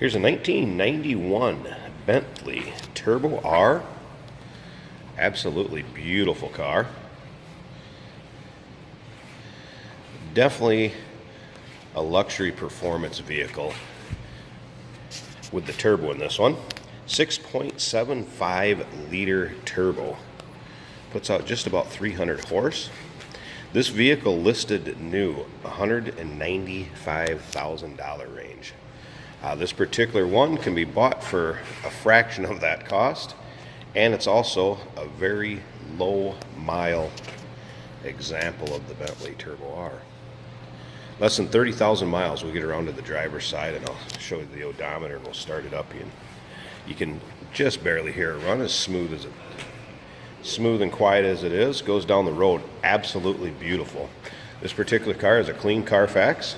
Here's a 1991 Bentley Turbo R. Absolutely beautiful car. Definitely a luxury performance vehicle with the turbo in this one. 6.75 liter turbo. Puts out just about 300 horse. This vehicle listed new $195,000 range. This particular one can be bought for a fraction of that cost, and it's also a very low mile example of the Bentley Turbo R. Less than 30,000 miles. We'll get around to the driver's side and I'll show you the odometer and we'll start it up. You can just barely hear it run, as smooth and quiet as it is. Goes down the road absolutely beautiful. This particular car is a clean Carfax.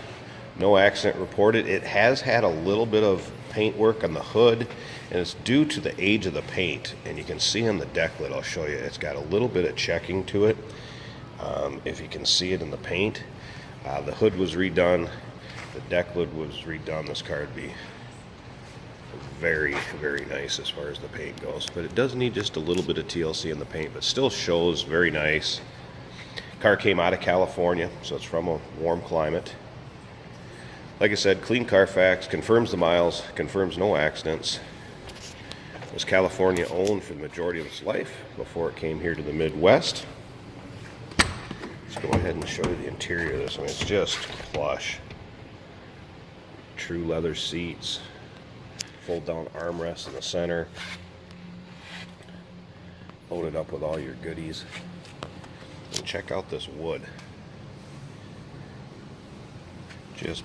No accident reported. It has had a little bit of paint work on the hood, and it's due to the age of the paint. And you can see on the deck lid, I'll show you, it's got a little bit of checking to it. If you can see it in the paint. The hood was redone. The deck lid was redone. This car would be very, very nice as far as the paint goes. But it does need just a little bit of TLC in the paint, but still shows very nice. Car came out of California, so it's from a warm climate. Like I said, clean Carfax, confirms the miles, confirms no accidents. It was California owned for the majority of its life before it came here to the Midwest. Let's go ahead and show you the interior of this one. It's just plush. True leather seats, fold down armrests in the center. Loaded up with all your goodies. And check out this wood. Just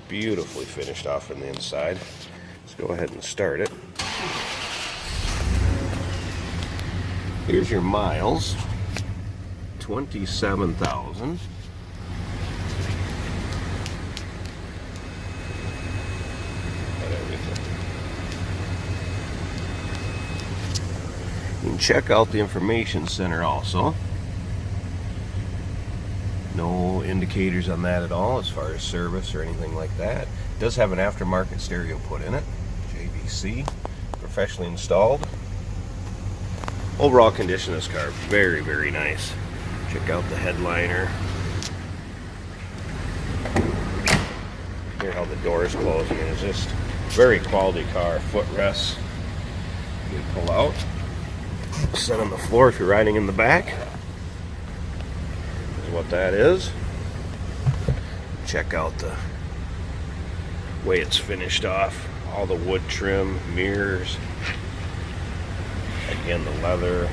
beautifully finished off on the inside. Let's go ahead and start it. Here's your miles. 27,000. You can check out the information center also. No indicators on that at all as far as service or anything like that. It does have an aftermarket stereo put in it. JVC, professionally installed. Overall condition of this car, very, very nice. Check out the headliner. Hear how the doors close. I mean, it's just very quality car. Footrests you pull out. Set on the floor if you're riding in the back. This is what that is. Check out the way it's finished off. All the wood trim, mirrors. Again, the leather.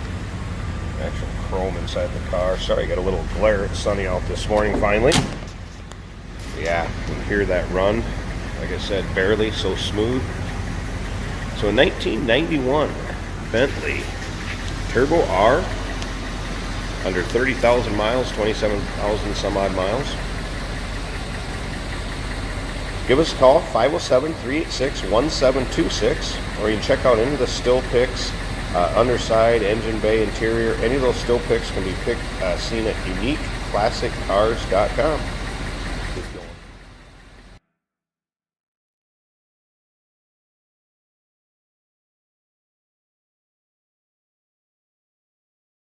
Actual chrome inside the car. Sorry, got a little glare. It's sunny out this morning finally. Yeah, you can hear that run. Like I said, barely, so smooth. So a 1991 Bentley Turbo R, under 30,000 miles, 27,000 some odd miles. Give us a call, 507-386-1726, or you can check out any of the still pics, underside, engine bay, interior. Any of those still pics can be seen at uniqueclassiccars.com.